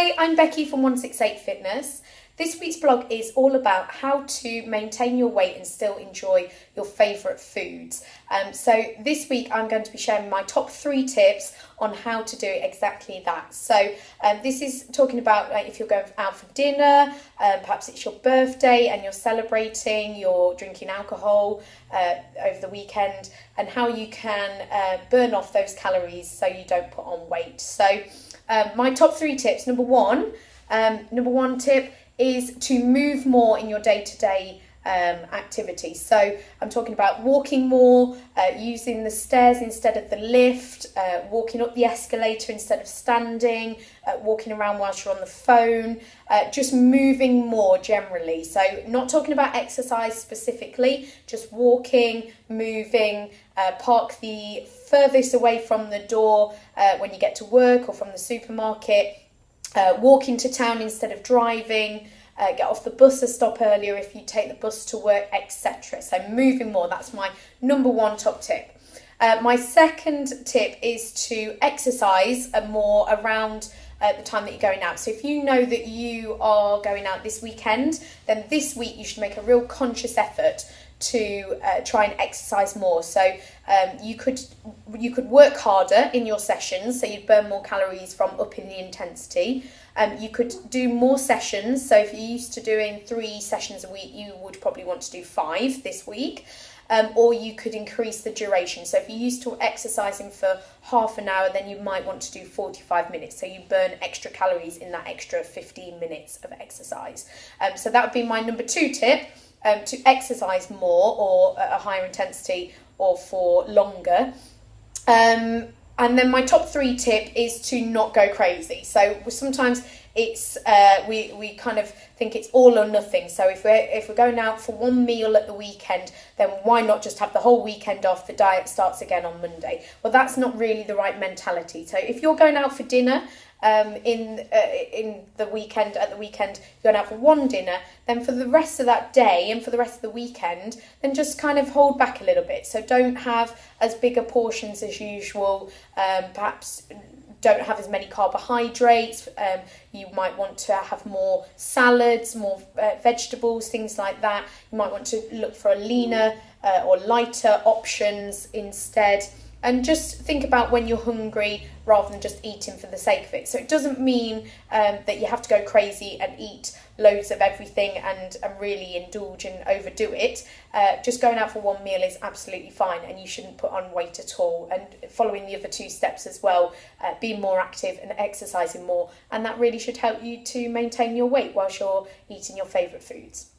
Hi, I'm Becky from 168 Fitness. This week's blog is all about how to maintain your weight and still enjoy your favourite foods. So this week I'm going to be sharing my top 3 tips on how to do exactly that. So this is talking about if you're going out for dinner, perhaps it's your birthday and you're celebrating, you're drinking alcohol over the weekend, and how you can burn off those calories so you don't put on weight. So my top 3 tips. Number one tip is to move more in your day-to-day activity. So I'm talking about walking more, using the stairs instead of the lift, walking up the escalator instead of standing, walking around whilst you're on the phone, just moving more generally. So not talking about exercise specifically, just walking, moving, park the furthest away from the door when you get to work or from the supermarket, walk into town instead of driving, get off the bus a stop earlier if you take the bus to work, etc. So moving more, that's my number 1 top tip. My second tip is to exercise more around the time that you're going out. So if you know that you are going out this weekend, then this week you should make a real conscious effort to try and exercise more. So you could work harder in your sessions, so you'd burn more calories from upping the intensity. You could do more sessions, so if you're used to doing 3 sessions a week, you would probably want to do 5 this week. Or you could increase the duration. So if you're used to exercising for half an hour, then you might want to do 45 minutes. So you burn extra calories in that extra 15 minutes of exercise. So that would be my number 2 tip, to exercise more or at a higher intensity or for longer. And then my top 3 tip is to not go crazy. So sometimes it's we kind of think it's all or nothing. So if we're going out for one meal at the weekend, then why not just have the whole weekend off? The diet starts again on Monday. Well, that's not really the right mentality. So if you're going out for dinner in the weekend, at the weekend you're going out for one dinner, then for the rest of that day and for the rest of the weekend, then just kind of hold back a little bit. So don't have as bigger portions as usual. Perhaps don't have as many carbohydrates. You might want to have more salads, more vegetables, things like that. You might want to look for a leaner or lighter options instead. And just think about when you're hungry rather than just eating for the sake of it. So it doesn't mean that you have to go crazy and eat loads of everything and really indulge and overdo it. Just going out for one meal is absolutely fine, and you shouldn't put on weight at all. And following the other 2 steps as well, being more active and exercising more, and that really should help you to maintain your weight whilst you're eating your favourite foods.